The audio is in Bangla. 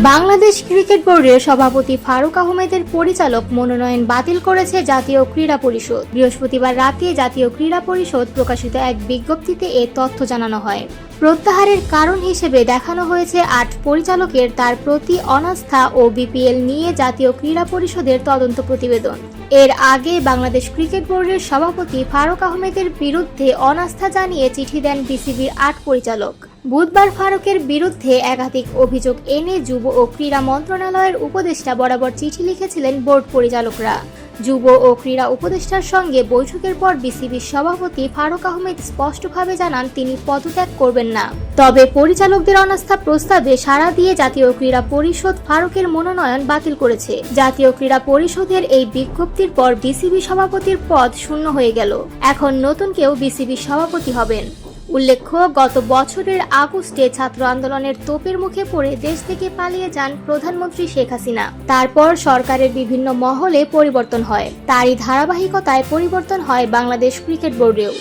বাংলাদেশ ক্রিকেট বোর্ডের সভাপতি ফারুক আহমেদের পরিচালক মনোনয়ন বাতিল করেছে জাতীয় ক্রীড়া পরিষদ। বৃহস্পতিবার রাতে জাতীয় ক্রীড়া পরিষদ প্রকাশিত এক বিজ্ঞপ্তিতে এ তথ্য জানানো হয়। প্রত্যাহারের কারণ হিসেবে দেখানো হয়েছে ৮ পরিচালকের তার প্রতি অনাস্থা ও বিপিএল নিয়ে জাতীয় ক্রীড়া পরিষদের তদন্ত প্রতিবেদন। এর আগে বাংলাদেশ ক্রিকেট বোর্ডের সভাপতি ফারুক আহমেদের বিরুদ্ধে অনাস্থা জানিয়ে চিঠি দেন বিসিবির ৮ পরিচালক। বুধবার ফারুকের বিরুদ্ধে একাধিক অভিযোগ এনে যুব ও ক্রীড়া মন্ত্রণালয়ের উপদেষ্টা বরাবর চিঠি লিখেছিলেন বোর্ড পরিচালকরা। যুব ও ক্রীড়া উপদেষ্টার সঙ্গে বৈঠকের পর বিসিবির সভাপতি ফারুক আহমেদ স্পষ্টভাবে জানান তিনি পদত্যাগ করবেন না। তবে পরিচালকদের অনাস্থা প্রস্তাবে সাড়া দিয়ে জাতীয় ক্রীড়া পরিষদ ফারুকের মনোনয়ন বাতিল করেছে। জাতীয় ক্রীড়া পরিষদের এই বিজ্ঞপ্তির পর বিসিবি সভাপতির পদ শূন্য হয়ে গেল। এখন নতুন কেউ বিসিবির সভাপতি হবেন। উল্লেখ্য, গত বছরের আগস্টে ছাত্র আন্দোলনের তোপের মুখে পড়ে দেশ থেকে পালিয়ে যান প্রধানমন্ত্রী শেখ হাসিনা। তারপর সরকারের বিভিন্ন মহলে পরিবর্তন হয়। তারই ধারাবাহিকতায় পরিবর্তন হয় বাংলাদেশ ক্রিকেট বোর্ডেও।